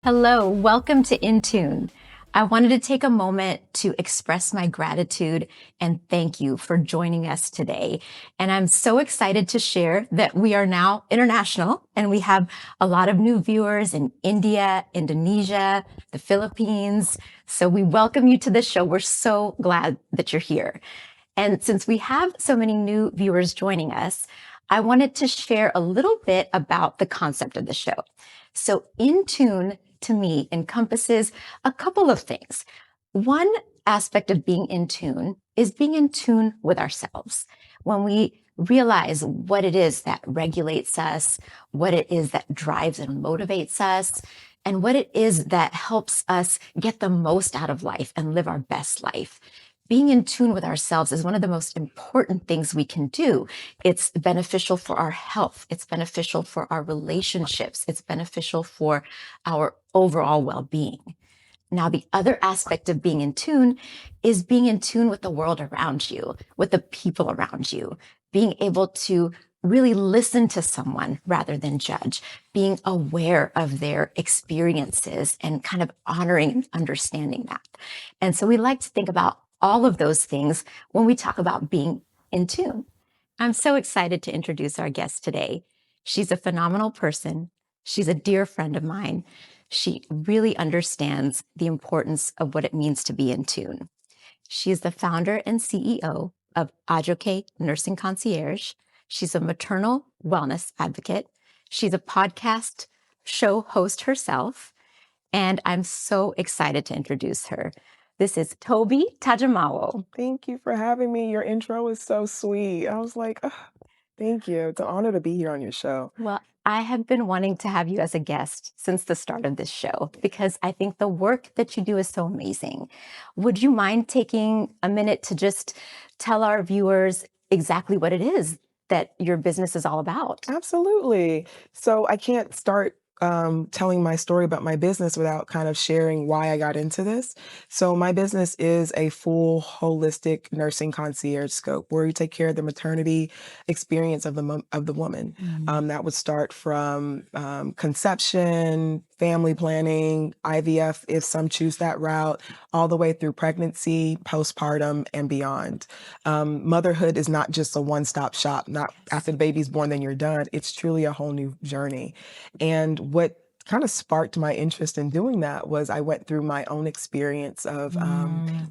Hello, welcome to InTune. I wanted to take a moment to express my gratitude and thank you for joining us today. And I'm so excited to share that we are now international and we have a lot of new viewers in India, Indonesia, the Philippines. So we welcome you to the show. We're so glad that you're here. And since we have so many new viewers joining us, I wanted to share a little bit about the concept of the show. So InTune to me encompasses a couple of things. One aspect of being in tune is being in tune with ourselves. When we realize what it is that regulates us, what it is that drives and motivates us, and what it is that helps us get the most out of life and live our best life. Being in tune with ourselves is one of the most important things we can do. It's beneficial for our health. It's beneficial for our relationships. It's beneficial for our overall well-being. Now, the other aspect of being in tune is being in tune with the world around you, with the people around you, being able to really listen to someone rather than judge, being aware of their experiences and kind of honoring and understanding that. And so we like to think about all of those things when we talk about being in tune. I'm so excited to introduce our guest today. She's a phenomenal person. She's a dear friend of mine. She really understands the importance of what it means to be in tune. She is the founder and CEO of Àjoké Nursing Concierge. She's a maternal wellness advocate. She's a podcast show host herself. And I'm so excited to introduce her. This is Tobi Tajomavwo. Thank you for having me. Your intro is so sweet. I was like, thank you. It's an honor to be here on your show. Well, I have been wanting to have you as a guest since the start of this show because I think the work that you do is so amazing. Would you mind taking a minute to just tell our viewers exactly what it is that your business is all about? Absolutely. So I can't start telling my story about my business without kind of sharing why I got into this. So my business is a full holistic nursing concierge scope where we take care of the maternity experience of the woman. That would start from conception, family planning, IVF, if some choose that route, all the way through pregnancy, postpartum, and beyond. Motherhood is not just a one-stop shop, not after the baby's born, then you're done. It's truly a whole new journey. And what kind of sparked my interest in doing that was I went through my own experience of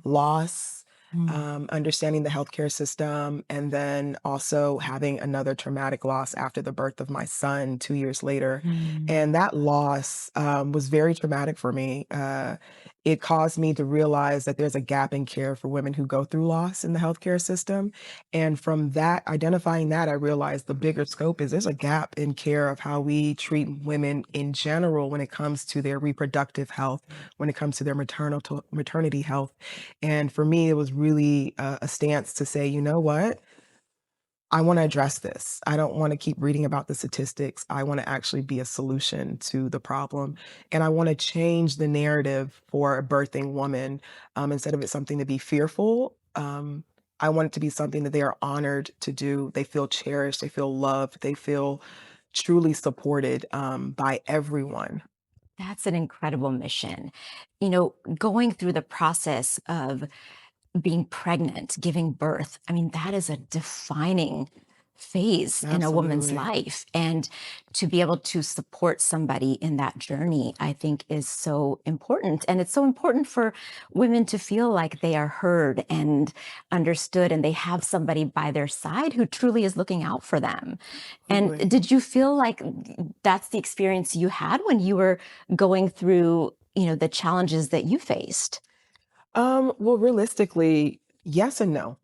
loss, understanding the healthcare system, and then also having another traumatic loss after the birth of my son 2 years later. And that loss was very traumatic for me. It caused me to realize that there's a gap in care for women who go through loss in the healthcare system. And from that, identifying that, I realized the bigger scope is there's a gap in care of how we treat women in general when it comes to their reproductive health, when it comes to their maternity health. And for me, it was really a stance to say, you know what? I want to address this. I don't want to keep reading about the statistics. I want to actually be a solution to the problem. And I want to change the narrative for a birthing woman. Instead of it something to be fearful, I want it to be something that they are honored to do. They feel cherished. They feel loved. They feel truly supported by everyone. That's an incredible mission. You know, going through the process of being pregnant, giving birth, I mean, that is a defining phase in a woman's Absolutely. life. And to be able to support somebody in that journey, I think is so important. And it's so important for women to feel like they are heard and understood and they have somebody by their side who truly is looking out for them. Absolutely. And did you feel like that's the experience you had when you were going through, you know, the challenges that you faced? Well, realistically, yes and no.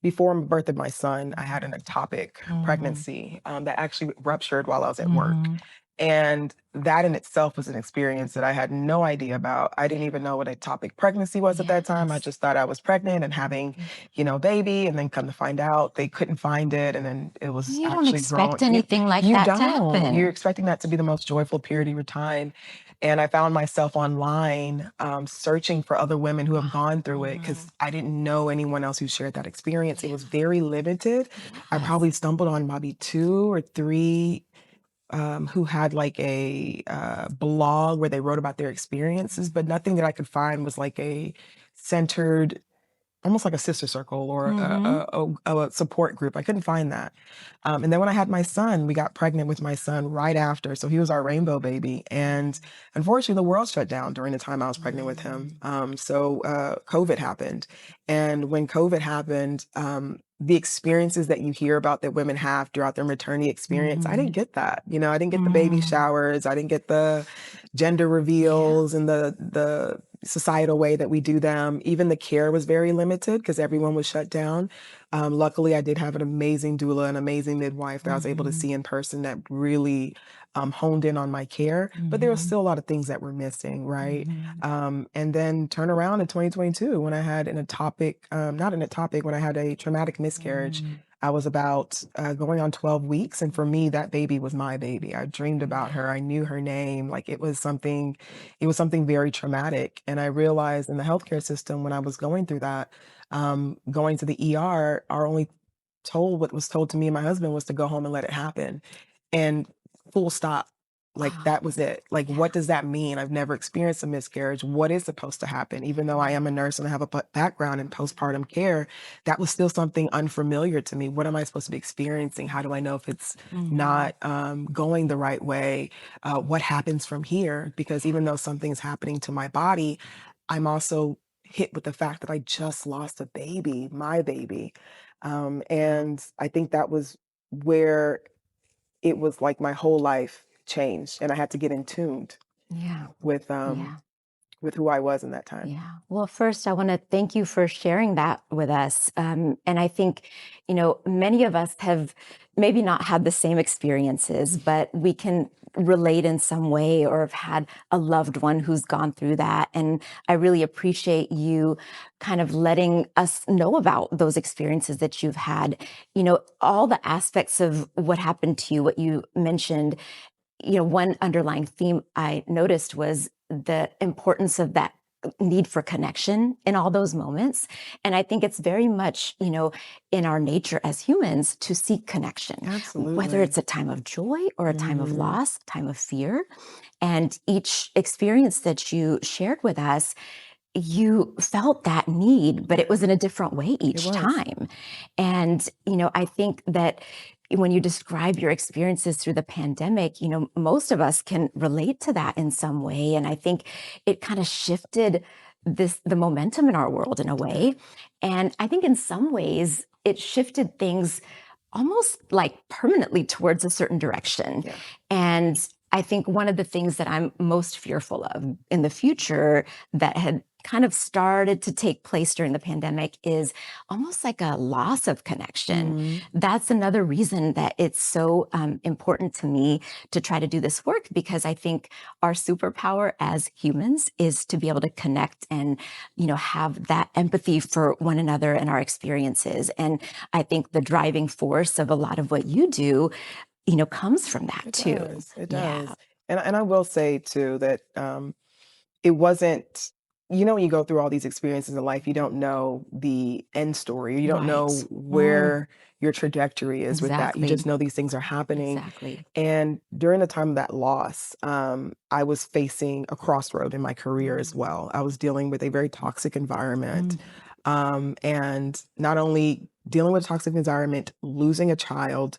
Before the birth of my son, I had an ectopic pregnancy that actually ruptured while I was at work. And that in itself was an experience that I had no idea about. I didn't even know what ectopic pregnancy was at that time. I just thought I was pregnant and having, baby. And then come to find out they couldn't find it. And then it was You don't actually expect growing. anything like You that to don't. happen. You're expecting that to be the most joyful period of your time. And I found myself online searching for other women who have gone through it because I didn't know anyone else who shared that experience. It was very limited. I probably stumbled on maybe 2 or 3 who had like a blog where they wrote about their experiences, but nothing that I could find was like a centered, almost like a sister circle or a support group. I couldn't find that. And then when I had my son, we got pregnant with my son right after. So he was our rainbow baby. And unfortunately, the world shut down during the time I was pregnant with him. So COVID happened. And when COVID happened, the experiences that you hear about that women have throughout their maternity experience, I didn't get that. You know, I didn't get the baby showers. I didn't get the gender reveals and the societal way that we do them. Even the care was very limited because everyone was shut down. Luckily, I did have an amazing doula, an amazing midwife that I was able to see in person that really honed in on my care. But there were still a lot of things that were missing, right? And then turn around in 2022 when I had an ectopic, not an ectopic, when I had a traumatic miscarriage. I was about going on 12 weeks. And for me, that baby was my baby. I dreamed about her. I knew her name. Like it was something very traumatic. And I realized in the healthcare system when I was going through that, going to the ER, what was told to me and my husband was to go home and let it happen. And full stop. Like that was it. Like, what does that mean? I've never experienced a miscarriage. What is supposed to happen? Even though I am a nurse and I have a background in postpartum care, that was still something unfamiliar to me. What am I supposed to be experiencing? How do I know if it's not going the right way? What happens from here? Because even though something's happening to my body, I'm also hit with the fact that I just lost a baby, my baby. And I think that was where it was like my whole life changed and I had to get in tuned Yeah. with Yeah. with who I was in that time. Yeah. Well, first, I want to thank you for sharing that with us. And I think, you know, many of us have maybe not had the same experiences, but we can relate in some way or have had a loved one who's gone through that. And I really appreciate you kind of letting us know about those experiences that you've had. You know, all the aspects of what happened to you, what you mentioned, you know, one underlying theme I noticed was the importance of that need for connection in all those moments. And I think it's very much, you know, in our nature as humans to seek connection, Absolutely. whether it's a time of joy or a time of loss, time of fear. And each experience that you shared with us, you felt that need, but it was in a different way each time. And, you know, I think that when you describe your experiences through the pandemic, you know, most of us can relate to that in some way. And I think it kind of shifted the momentum in our world in a way. And I think in some ways it shifted things almost like permanently towards a certain direction. And I think one of the things that I'm most fearful of in the future that had kind of started to take place during the pandemic is almost like a loss of connection. That's another reason that it's so important to me to try to do this work, because I think our superpower as humans is to be able to connect and, you know, have that empathy for one another and our experiences. And I think the driving force of a lot of what you do, you know, comes from that too. It does. And I will say too that it wasn't, you know, when you go through all these experiences in life, you don't know the end story. You don't know where your trajectory is with that. You just know these things are happening. And during the time of that loss, I was facing a crossroad in my career as well. I was dealing with a very toxic environment. And not only dealing with a toxic environment, losing a child,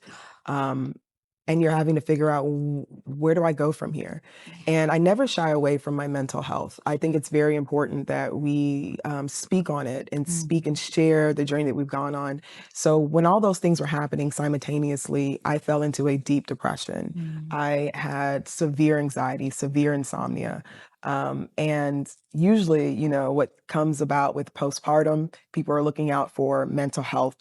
and you're having to figure out, where do I go from here? And I never shy away from my mental health. I think it's very important that we speak on it and speak and share the journey that we've gone on. So when all those things were happening simultaneously, I fell into a deep depression. I had severe anxiety, severe insomnia. And usually, you know, what comes about with postpartum, people are looking out for mental health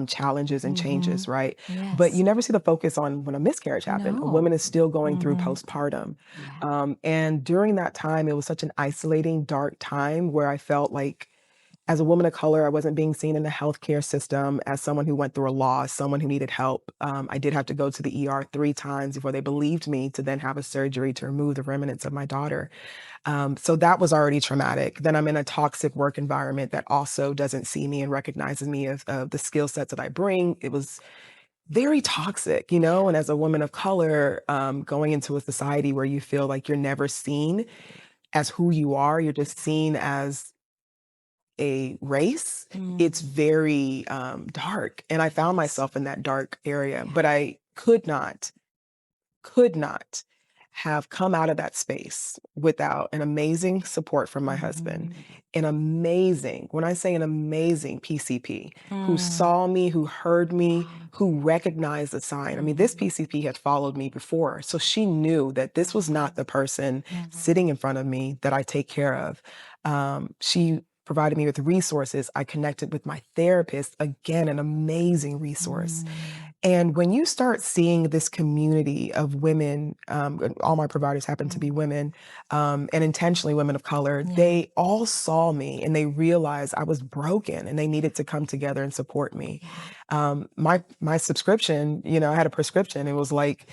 challenges and changes, right? But you never see the focus on when a miscarriage happened. A woman is still going through postpartum. And during that time, it was such an isolating, dark time where I felt like, as a woman of color, I wasn't being seen in the healthcare system as someone who went through a loss, someone who needed help. I did have to go to the ER 3 times before they believed me to then have a surgery to remove the remnants of my daughter. So that was already traumatic. Then I'm in a toxic work environment that also doesn't see me and recognizes me of the skill sets that I bring. It was very toxic, you know, and as a woman of color, going into a society where you feel like you're never seen as who you are, you're just seen as a race, it's very dark. And I found myself in that dark area, but I could not have come out of that space without an amazing support from my husband, an amazing, when I say an amazing PCP who saw me, who heard me, who recognized the sign. I mean, this PCP had followed me before, so she knew that this was not the person sitting in front of me that I take care of. She provided me with resources. I connected with my therapist, again, an amazing resource. And when you start seeing this community of women, all my providers happen to be women, and intentionally women of color, they all saw me and they realized I was broken and they needed to come together and support me. My subscription, you know, I had a prescription. It was like,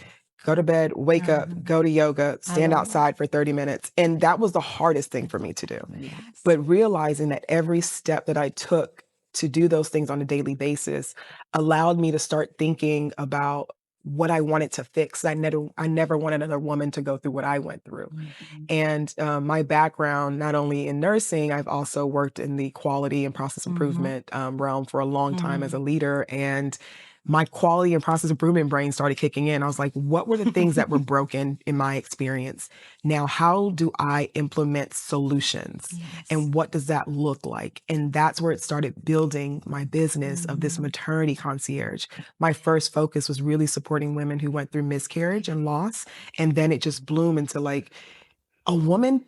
go to bed, wake up, go to yoga, stand outside for 30 minutes. And that was the hardest thing for me to do. But realizing that every step that I took to do those things on a daily basis allowed me to start thinking about what I wanted to fix. I never wanted another woman to go through what I went through. And my background, not only in nursing, I've also worked in the quality and process improvement realm for a long time as a leader. And my quality and process improvement brain started kicking in. I was like, what were the things that were broken in my experience? Now, how do I implement solutions? And what does that look like? And that's where it started building my business of this maternity concierge. My first focus was really supporting women who went through miscarriage and loss. And then it just bloomed into like, a woman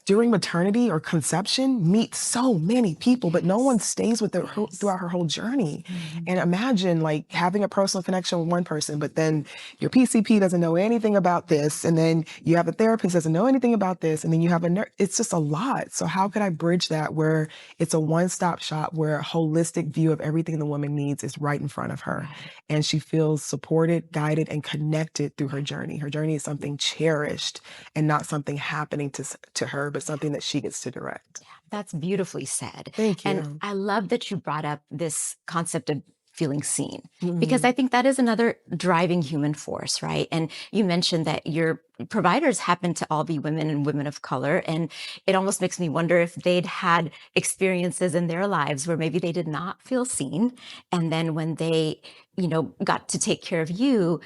during maternity or conception meets so many people, but no one stays with her throughout her whole journey. And imagine like having a personal connection with one person, but then your PCP doesn't know anything about this. And then you have a therapist doesn't know anything about this. And then you have a nurse. It's just a lot. So how could I bridge that where it's a one-stop shop where a holistic view of everything the woman needs is right in front of her. And she feels supported, guided, and connected through her journey. Her journey is something cherished and not something happening to her, but something that she gets to direct. That's beautifully said. Thank you. And I love that you brought up this concept of feeling seen, because I think that is another driving human force, right? And you mentioned that your providers happen to all be women and women of color. And it almost makes me wonder if they'd had experiences in their lives where maybe they did not feel seen. And then when they, you know, got to take care of you,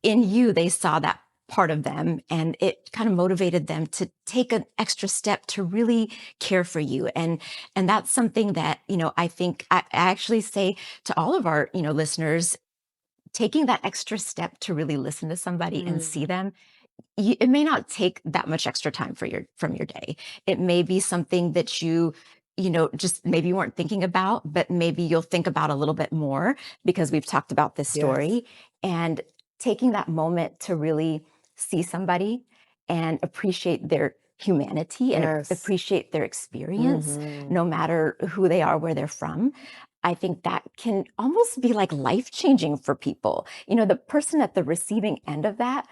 in you, they saw that part of them, and it kind of motivated them to take an extra step to really care for you. And that's something that, you know, I think I actually say to all of our, you know, listeners, taking that extra step to really listen to somebody and see them, it may not take that much extra time from your day. It may be something that you know, just maybe you weren't thinking about, but maybe you'll think about a little bit more because we've talked about this story. And taking that moment to really see somebody and appreciate their humanity and appreciate their experience, no matter who they are, where they're from. I think that can almost be like life-changing for people. You know, the person at the receiving end of that,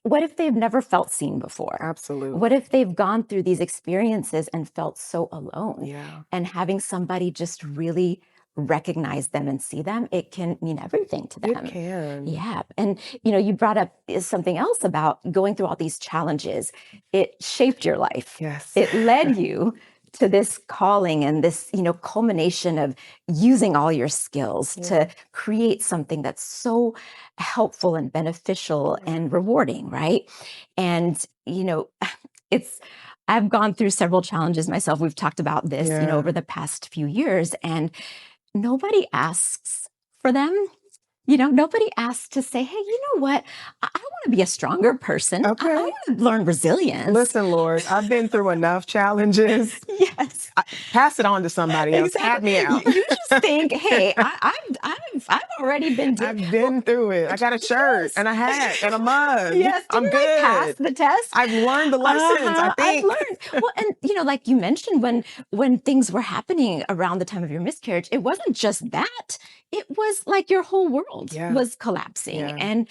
what if they've never felt seen before? Absolutely. What if they've gone through these experiences and felt so alone? Yeah. And having somebody just really recognize them and see them, it can mean everything to them. It can. Yeah. And, you know, you brought up something else about going through all these challenges. It shaped your life. Yes. It led you to this calling and this, you know, culmination of using all your skills to create something that's so helpful and beneficial and rewarding, right? And, you know, I've gone through several challenges myself. We've talked about this, you know, over the past few years, and nobody asks for them. You know, nobody asks to say, hey, you know what? I want to be a stronger person. Okay. I want to learn resilience. Listen, Lord, I've been through enough challenges. Yes. Pass it on to somebody else. Have me out. You just think, hey, I've already been doing. I've been through it. I got a shirt and a hat and a mug. Yes, I'm didn't good. I pass the test? I've learned the lessons. I think. I've learned. Well, and you know, like you mentioned, when things were happening around the time of your miscarriage, it wasn't just that. It was like your whole world was collapsing. And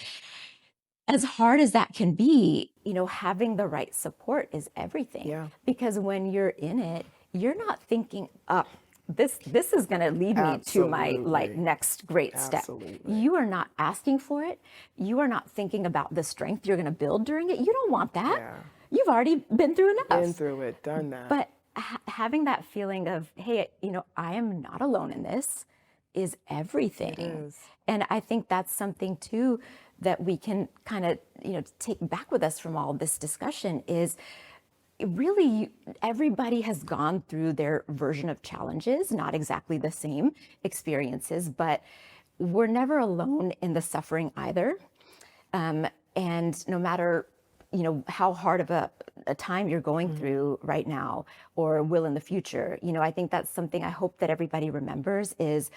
as hard as that can be, you know, having the right support is everything. Because when you're in it, you're not thinking up this is going to lead me to my like next great step. Absolutely. You are not asking for it. You are not thinking about the strength you're going to build during it. You don't want that. Yeah. You've already been through enough. Been through it, done that. But having that feeling of, hey, you know, I am not alone in this is everything. It is. And I think that's something too that we can kind of, you know, take back with us from all this discussion is really everybody has gone through their version of challenges, not exactly the same experiences, but we're never alone in the suffering either. And no matter, you know, how hard of a time you're going through right now or will in the future, you know, I think that's something I hope that everybody remembers is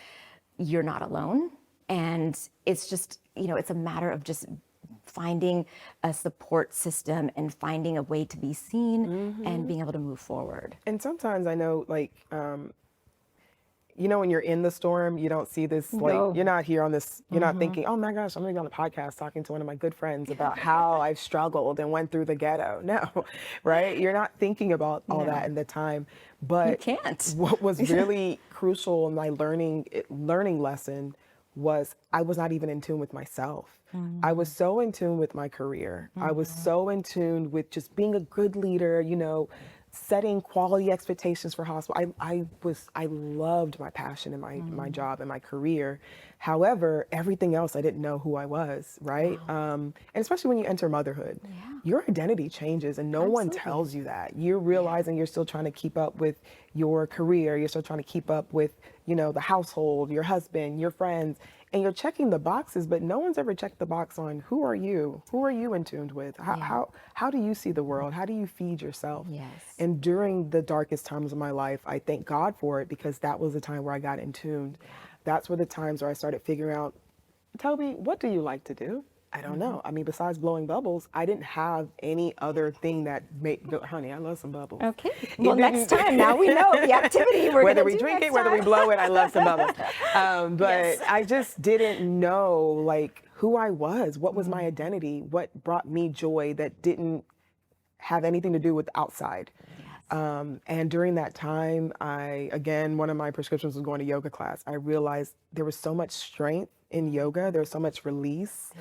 you're not alone. And it's just, you know, it's a matter of just finding a support system and finding a way to be seen and being able to move forward. And sometimes I know, like, you know, when you're in the storm, you don't see this, like, you're not here on this, you're not thinking, oh my gosh, I'm gonna be on a podcast talking to one of my good friends about how I've struggled and went through the ghetto. No, right? You're not thinking about all that in the time. But You can't. what was really crucial in my learning lesson was I was not even in tune with myself. I was so in tune with my career. I was so in tune with just being a good leader, you know, setting quality expectations for hospital. I loved my passion and my job and my career. However, everything else, I didn't know who I was, right? And especially when you enter motherhood, your identity changes and no one tells you that. You're realizing you're still trying to keep up with your career. You're still trying to keep up with, you know, the household, your husband, your friends, and you're checking the boxes, but no one's ever checked the box on who are you? Who are you in tune with? How do you see the world? How do you feed yourself? Yes. And during the darkest times of my life, I thank God for it because that was the time where I got in tuned. That's where the times where I started figuring out, Tobi, what do you like to do? I don't know. I mean, besides blowing bubbles, I didn't have any other thing that made, honey, I love some bubbles. Okay. Well, next time, now we know the activity we're whether going to we do drink next it, whether we time. blow it, I love some bubbles. But Yes. I just didn't know, like, who I was, what was my identity, what brought me joy that didn't have anything to do with the outside. And during that time, again, one of my prescriptions was going to yoga class. I realized there was so much strength in yoga. There was so much release.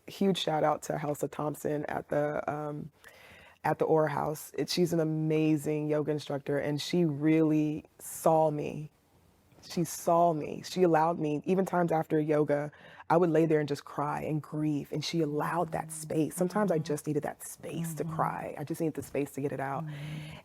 Huge shout out to Helsa Thompson at the Aura House. She's an amazing yoga instructor, and she really saw me. She saw me. She allowed me, even times after yoga, I would lay there and just cry and grieve. And she allowed that space. Sometimes I just needed that space to cry. I just needed the space to get it out.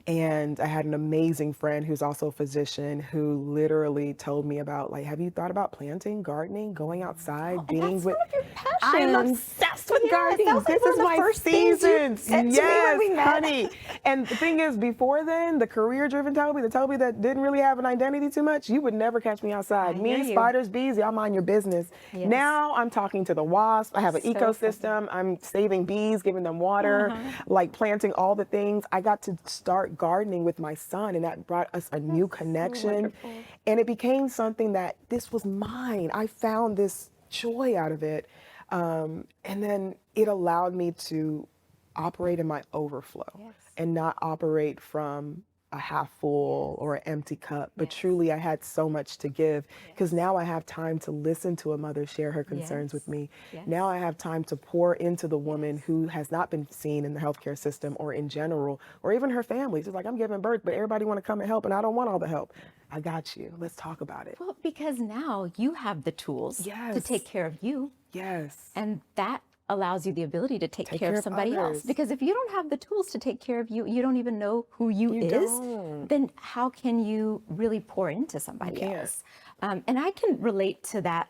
And I had an amazing friend who's also a physician who literally told me about, like, have you thought about planting, gardening, going outside, being That's with... one of your passions. I'm obsessed with gardening. That was like This one is of the my first things you season. said to me when we met. Honey. And the thing is, before then, the career-driven Tobi, the Tobi that didn't really have an identity too much, you would never catch me outside. I Me, hear you. spiders, bees, y'all mind your business. Yes. Now I'm talking to the wasps. I have an So ecosystem. I'm saving bees, giving them water, like planting all the things. I got to start gardening with my son, and that brought us a new connection. wonderful. And it became something that this was mine. I found this joy out of it. And then it allowed me to operate in my overflow and not operate from a half full or an empty cup, but truly I had so much to give because now I have time to listen to a mother share her concerns with me. Now I have time to pour into the woman who has not been seen in the healthcare system or in general, or even her family. She's like, I'm giving birth, but everybody want to come and help and I don't want all the help. I got you. Let's talk about it. Well, because now you have the tools to take care of you. Yes. And that allows you the ability to take care of somebody else. others. Because if you don't have the tools to take care of you, you don't even know who you is, don't. then how can you really pour into somebody can't. else? And I can relate to that,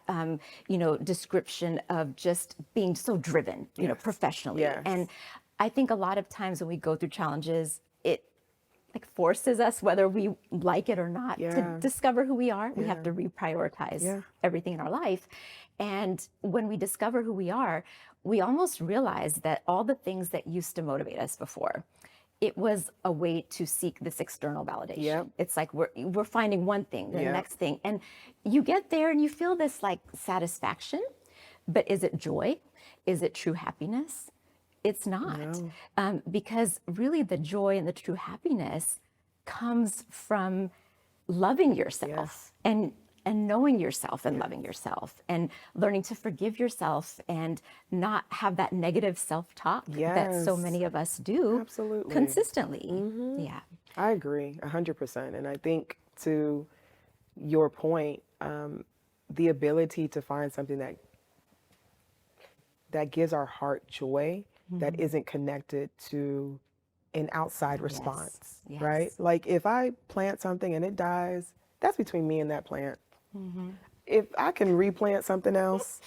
you know, description of just being so driven, you know, professionally. Yes. And I think a lot of times when we go through challenges, it like forces us, whether we like it or not, to discover who we are. We have to reprioritize everything in our life. And when we discover who we are, we almost realize that all the things that used to motivate us before, it was a way to seek this external validation. Yep. It's like we're finding one thing, the next thing. And you get there and you feel this like satisfaction, but is it joy? Is it true happiness? It's not. No. Because really the joy and the true happiness comes from loving yourself Yes. and knowing yourself and loving yourself and learning to forgive yourself and not have that negative self-talk that so Yes. many of us do Absolutely. consistently. Yeah. I agree 100%. And I think to your point, the ability to find something that gives our heart joy that isn't connected to an outside response, Yes. right? Like if I plant something and it dies, that's between me and that plant. If I can replant something else,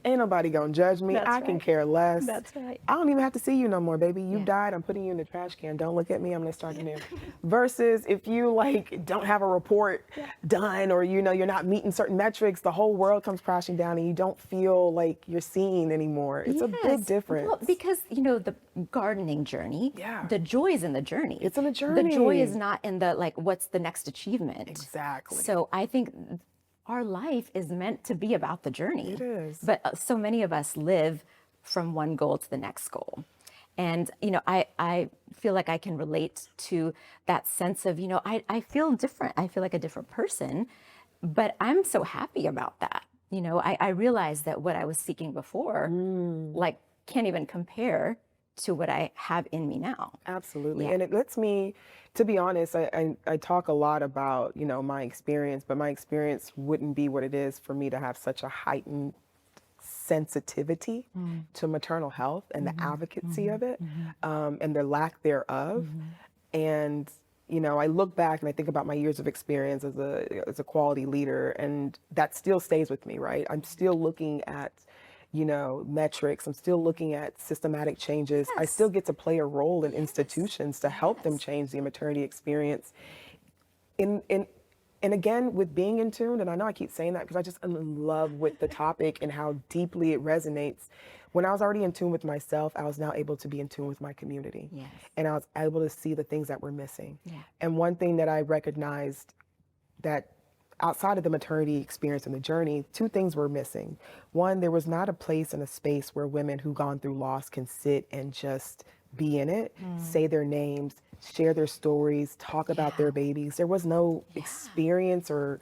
ain't nobody gonna judge me. That's I can right. care less. That's right. I don't even have to see you no more, baby. You Yeah. died. I'm putting you in the trash can. Don't look at me. I'm gonna start anew. Versus if you like don't have a report done, or you know you're not meeting certain metrics, the whole world comes crashing down, and you don't feel like you're seen anymore. It's a big Yes. difference. Well, because, you know, the gardening journey, Yeah. the joy is in the journey. It's in the The joy is journey. not in the, like, what's the next achievement. Exactly. So I think our life is meant to be about the journey. It is. But so many of us live from one goal to the next goal. And, you know, I feel like I can relate to that sense of, you know, I feel different. I feel like a different person, but I'm so happy about that. You know, I realize that what I was seeking before, like, can't even compare to what I have in me now. Absolutely. Yeah. And it lets me, to be honest, I talk a lot about, you know, my experience, but my experience wouldn't be what it is for me to have such a heightened sensitivity to maternal health and the advocacy of it, and the lack thereof. And, you know, I look back and I think about my years of experience as a quality leader, and that still stays with me, right? I'm still looking at, you know, metrics. I'm still looking at systematic changes. I still get to play a role in institutions to help them change the maternity experience. And again, with being in tune, and I know I keep saying that because I just am in love with the topic and how deeply it resonates. When I was already in tune with myself, I was now able to be in tune with my community. Yes. And I was able to see the things that were missing. Yeah. And one thing that I recognized that outside of the maternity experience and the journey, two things were missing. One, there was not a place and a space where women who've gone through loss can sit and just be in it, say their names, share their stories, talk about their babies. There was no experience or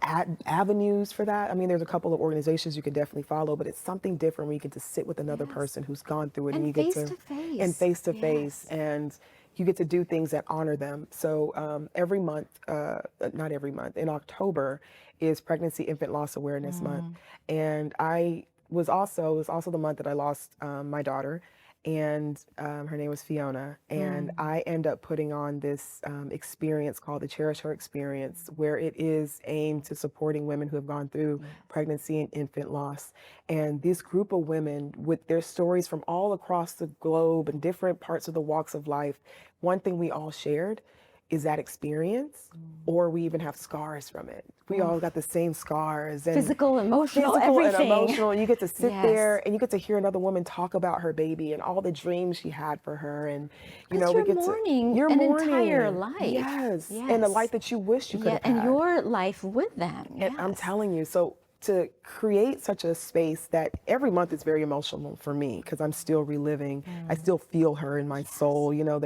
avenues for that. I mean, there's a couple of organizations you could definitely follow, but it's something different when you get to sit with another person who's gone through it, And you get face to face. and face to face, Yes. and you get to do things that honor them. So every month, not every month, in October is Pregnancy Infant Loss Awareness Month, and it was also the month that I lost my daughter. And her name was Fiona. And I end up putting on this experience called the Cherish Her Experience, where it is aimed to supporting women who have gone through pregnancy and infant loss. And this group of women with their stories from all across the globe and different parts of the walks of life, one thing we all shared is that experience, or we even have scars from it. We all got the same scars, and Physical, emotional, and everything. emotional. And you get to sit Yes. there and you get to hear another woman talk about her baby and all the dreams she had for her. And you know, You're we get mourning to you're an mourning entire life. Yes. And the life that you wish you could Yeah, have and had. your life with them. And I'm Yes. telling you, so to create such a space that every month is very emotional for me because I'm still reliving. I still feel her in my soul. You know,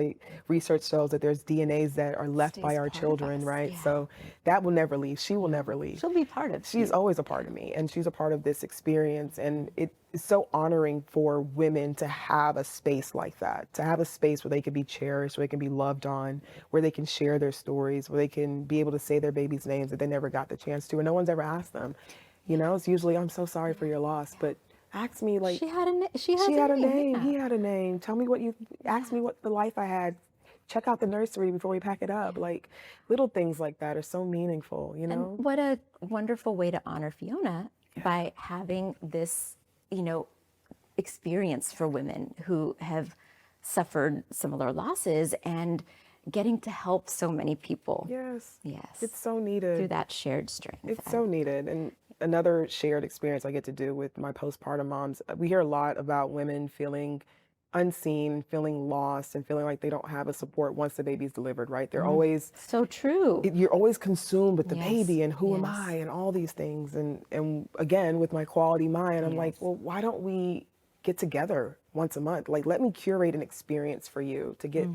research shows that there's DNAs that are left Stays by our part of children, us. right? Yeah. So that will never leave. She will never leave. She'll be part of She's you. always a part of me, and she's a part of this experience. And it is so honoring for women to have a space like that, to have a space where they can be cherished, where they can be loved on, where they can share their stories, where they can be able to say their baby's names that they never got the chance to, and no one's ever asked them. You know, it's usually, I'm so sorry for your loss, but ask me, like, She had a name. she had a name, Yeah. he had a name. Tell me ask me what the life I had. Check out the nursery before we pack it up. Like, little things like that are so meaningful, you know? And what a wonderful way to honor Fiona by having this, you know, experience for women who have suffered similar losses and getting to help so many people. Yes. Yes. It's so needed. Through that shared strength. It's so needed. And another shared experience I get to do with my postpartum moms, we hear a lot about women feeling unseen, feeling lost, and feeling like they don't have a support once the baby's delivered, right? They're always, So true. you're always consumed with the Yes, baby and who am yes. I and all these things. And again, with my quality mind, I'm like, Yes. well, why don't we get together once a month. Like, let me curate an experience for you to get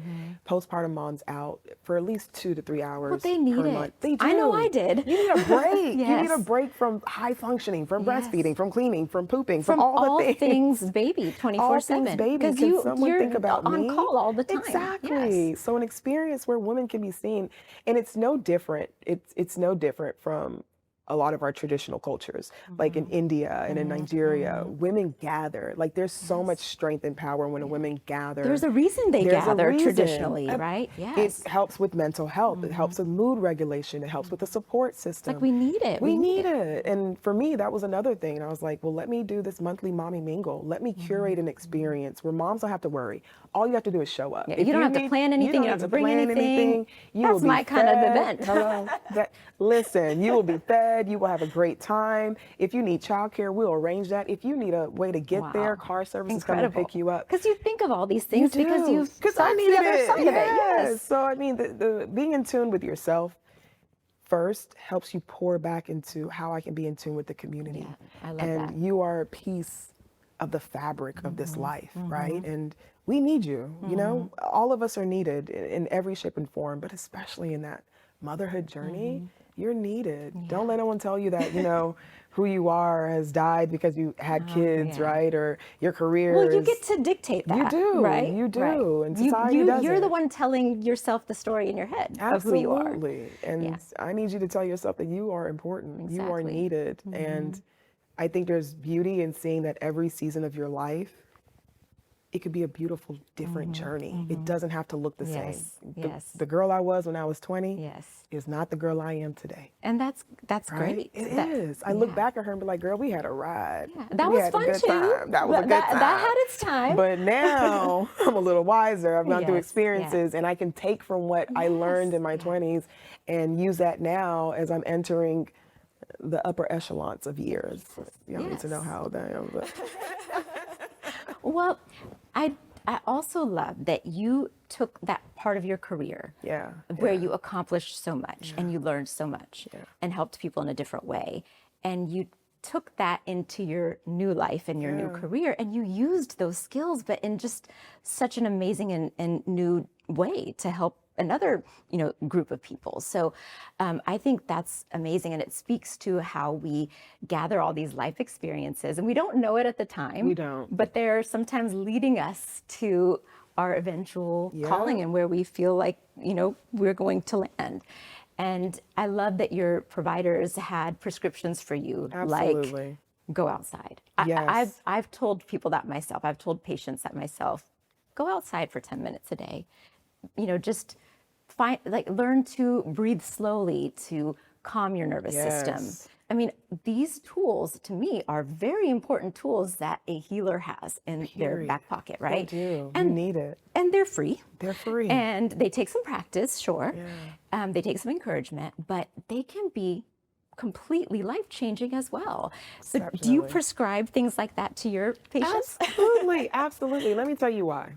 postpartum moms out for at least 2 to 3 hours Well, they need per it. month. They do. I know I did. You need a break. Yes. You need a break from high functioning, from breastfeeding, from cleaning, from pooping, from From all the things. baby, 24/7. All things baby. Because Can someone think about on me? call all the time. Exactly. Yes. So an experience where women can be seen, and it's no different. It's no different from a lot of our traditional cultures, like in India and in Nigeria, women gather. Like, there's so much strength and power when a women gather. There's a reason they There's a gather reason. traditionally, right? Yes. It helps with mental health. It helps with mood regulation. It helps with the support system. Like, we need it. We need it. And for me, that was another thing. And I was like, well, let me do this monthly mommy mingle. Let me curate an experience where moms don't have to worry. All you have to do is show up. Yeah, you don't have to plan anything. You don't have to bring anything. You will That's be my kind of fed. event. Hello. Listen, you will be fed. You will have a great time. If you need childcare, we'll arrange that. If you need a way to get there, car service is coming to pick you up. Because you think of all these things because you've I the other side of it. Yes. So I mean, the being in tune with yourself first helps you pour back into how I can be in tune with the community. Yeah, I love and that. you are a piece of the fabric of this life, right? And we need you. You know, all of us are needed in every shape and form, but especially in that motherhood journey. You're needed. Don't let anyone tell you that, you know, who you are has died because you had kids, right? Or your career. Well, you get to dictate that. You do, right? You do, right. and society doesn't. You're the one telling yourself the story in your head of who you are. Absolutely. And I need you to tell yourself that you are important. You are needed. And I think there's beauty in seeing that every season of your life, it could be a beautiful, different journey. It doesn't have to look the same. The girl I was when I was 20 is not the girl I am today. And that's Right? great. It is. I look back at her and be like, girl, we had a ride. That We was had fun a good too. time. That was a good time. That had its time. But now I'm a little wiser. I've gone through Yes, experiences and I can take from what I learned in my 20s and use that now as I'm entering the upper echelons of years. You don't need to know how old I am. But. Well, I also love that you took that part of your career where you accomplished so much and you learned so much and helped people in a different way. And you took that into your new life and your new career and you used those skills, but in just such an amazing and new way to help another, group of people. So I think that's amazing. And it speaks to how we gather all these life experiences and we don't know it at the time. We don't. But they're sometimes leading us to our eventual calling and where we feel like, we're going to land. And I love that your providers had prescriptions for you. Absolutely. Like, go outside. Yes. I've told people that myself. I've told patients that myself. Go outside for 10 minutes a day. Just learn to breathe slowly to calm your nervous system. I mean, these tools to me are very important tools that a healer has in their back pocket, right? They do. And you need it. And they're free. They're free. And they take some practice, sure. They take some encouragement, but they can be completely life-changing as well. So do you prescribe things like that to your patients? Absolutely. Absolutely. Let me tell you why.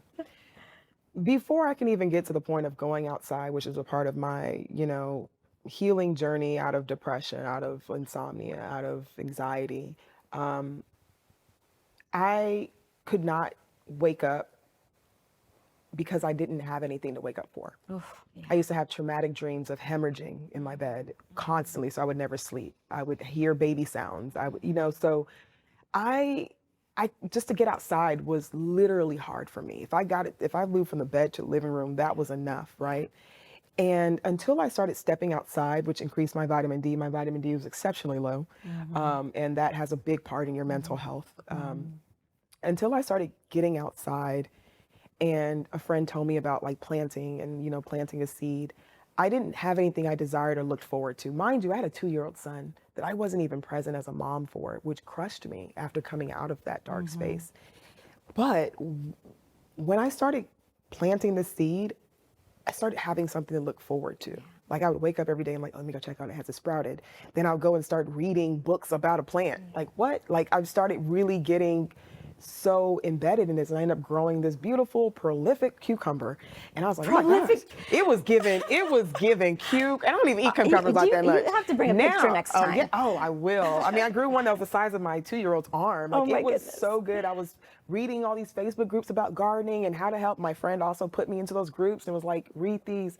Before I can even get to the point of going outside, which is a part of my, healing journey out of depression, out of insomnia, out of anxiety, I could not wake up because I didn't have anything to wake up for. I used to have traumatic dreams of hemorrhaging in my bed constantly, so I would never sleep. I would hear baby sounds. I would, so I just to get outside was literally hard for me. If I moved from the bed to the living room, that was enough, right? And until I started stepping outside, which increased my vitamin D was exceptionally low. And that has a big part in your mental health. Until I started getting outside and a friend told me about like planting and, planting a seed, I didn't have anything I desired or looked forward to. Mind you, I had a 2-year-old son that I wasn't even present as a mom for, which crushed me after coming out of that dark space. But when I started planting the seed, I started having something to look forward to. Like I would wake up every day and like, let me go check out it, has it sprouted. Then I'll go and start reading books about a plant. Like what? Like I've started really getting so embedded in this, and I ended up growing this beautiful, prolific cucumber. And I was like, oh my gosh, it was giving cuke. I don't even eat cucumbers like that much. You have to bring a picture next time. I will. I mean, I grew one that was the size of my 2-year-old's arm. Like, it was so good. I was reading all these Facebook groups about gardening and how to help. My friend also put me into those groups and was like, read these.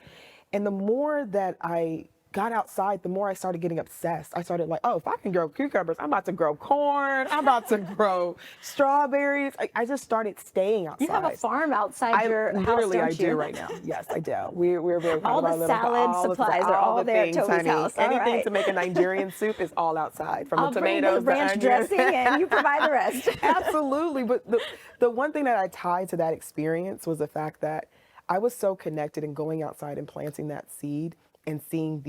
And the more that I got outside, the more I started getting obsessed. I started like, oh, if I can grow cucumbers, I'm about to grow corn. I'm about to grow strawberries. I just started staying outside. You have a farm outside your house, literally, don't I do you? right now. Yes, I do. We're very proud all of our the little salad supplies are all there at Tobi's honey. house. All Anything right. to make a Nigerian soup is all outside, from I'll the bring tomatoes, the ranch the onions. dressing, and you provide the rest. Absolutely. But the one thing that I tied to that experience was the fact that I was so connected in going outside and planting that seed and seeing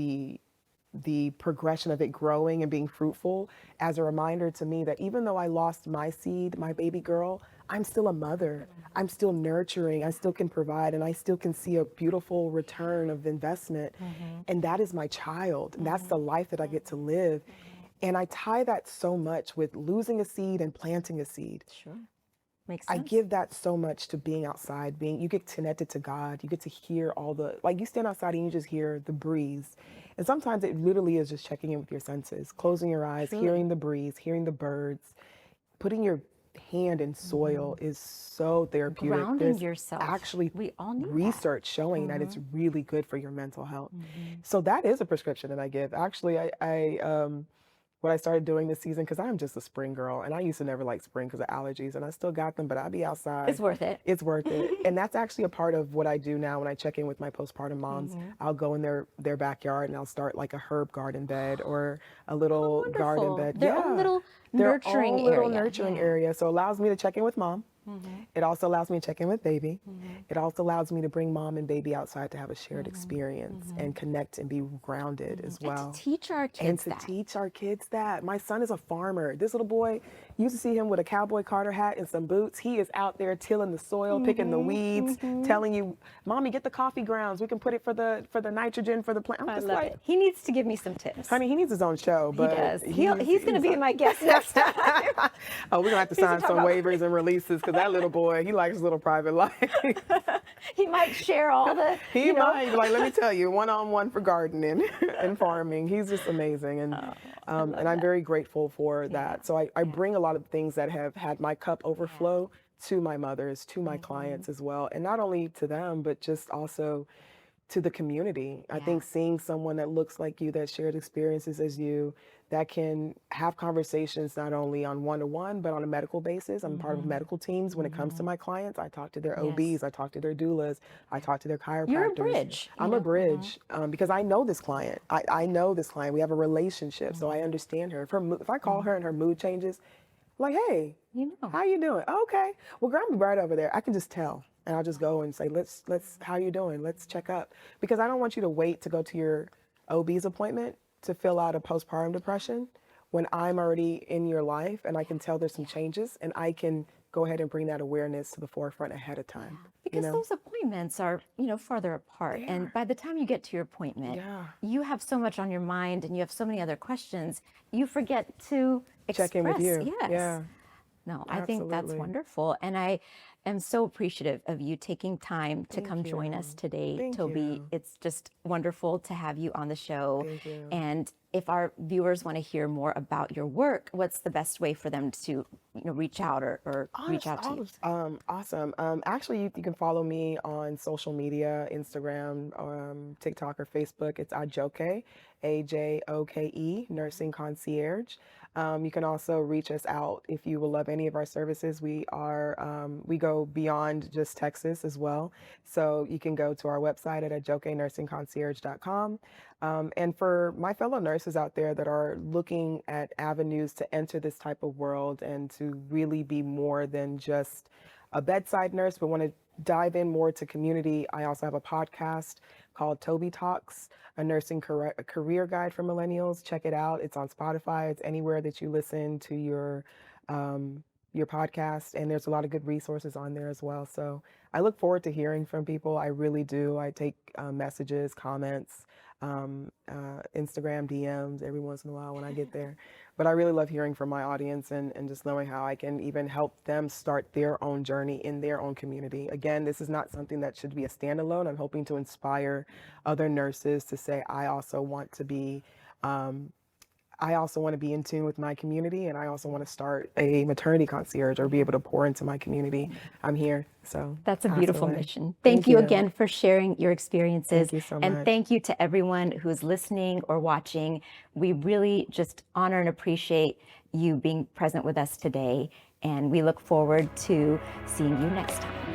the progression of it growing and being fruitful as a reminder to me that even though I lost my seed, my baby girl, I'm still a mother. I'm still nurturing. I still can provide, and I still can see a beautiful return of investment. And that is my child. And that's the life that I get to live. And I tie that so much with losing a seed and planting a seed. Sure. Makes sense. I give that so much to being outside, you get connected to God, you get to hear you stand outside and you just hear the breeze. And sometimes it literally is just checking in with your senses, closing your eyes, hearing the breeze, hearing the birds, putting your hand in soil is so therapeutic. Grounding There's yourself. actually We all need research showing that it's really good for your mental health. So that is a prescription that I give. Actually, what I started doing this season, because I'm just a spring girl, and I used to never like spring because of allergies, and I still got them, but I be outside. It's worth it. It's worth it. And that's actually a part of what I do now when I check in with my postpartum moms. I'll go in their backyard and I'll start like a herb garden bed or a little garden bed. Their own little nurturing area. So it allows me to check in with mom. It also allows me to check in with baby. It also allows me to bring mom and baby outside to have a shared experience and connect and be grounded as well. And to teach our kids that. My son is a farmer. This little boy, you used to see him with a cowboy Carter hat and some boots. He is out there tilling the soil, picking the weeds, telling you, Mommy, get the coffee grounds. We can put it for the nitrogen for the plant. I'm I just love like, it. He needs to give me some tips. honey, he needs his own show. But he does. He's going to be my guest next time. Oh, we're going to have to sign some waivers and releases because that little boy, he likes his little private life. He might share all the, He might. Like, let me tell you, one-on-one for gardening and farming. He's just amazing. And I'm very grateful for that. So I bring a lot of things that have had my cup overflow to my mothers, to my clients as well. And not only to them, but just also to the community. I think seeing someone that looks like you, that shared experiences as you, that can have conversations not only on one-to-one, but on a medical basis. I'm part of medical teams when it comes to my clients. I talk to their OBs, I talk to their doulas, I talk to their chiropractors. You're a bridge. I'm a bridge because I know this client. I know this client. We have a relationship, so I understand her. If I call her and her mood changes, like, hey, how you doing? Okay, well, girl, I'm right over there. I can just tell. And I'll just go and say, let's, how you doing? Let's check up. Because I don't want you to wait to go to your OB's appointment to fill out a postpartum depression when I'm already in your life and I can tell there's some changes and I can go ahead and bring that awareness to the forefront ahead of time. Because those appointments are, farther apart. And by the time you get to your appointment, you have so much on your mind and you have so many other questions, you forget to express. Check in with you. Yes. Yeah. No, I think that's wonderful. And I am so appreciative of you taking time to come join us today, Tobi. It's just wonderful to have you on the show. Thank you. And if our viewers want to hear more about your work, what's the best way for them to reach out or reach out to you? Awesome. Actually, you can follow me on social media, Instagram, TikTok, or Facebook. It's Àjoké, Àjoké Nursing Concierge. You can also reach us out if you will love any of our services. We go beyond just Texas as well. So you can go to our website at AjokéNursingConcierge.com. And for my fellow nurses out there that are looking at avenues to enter this type of world and to really be more than just a bedside nurse, but want to dive in more to community, I also have a podcast called Tobi Talks, a nursing career guide for millennials. Check it out. It's on Spotify. It's anywhere that you listen to your podcast, and there's a lot of good resources on there as well. So I look forward to hearing from people. I really do. I take messages, comments. Instagram DMs every once in a while when I get there. But I really love hearing from my audience and just knowing how I can even help them start their own journey in their own community. Again, this is not something that should be a standalone. I'm hoping to inspire other nurses to say, I also want to be in tune with my community, and I also want to start a maternity concierge or be able to pour into my community. I'm here. So that's a pass it beautiful away. mission. Thank you again for sharing your experiences. Thank you so And much. thank you to everyone who's listening or watching. We really just honor and appreciate you being present with us today. And we look forward to seeing you next time.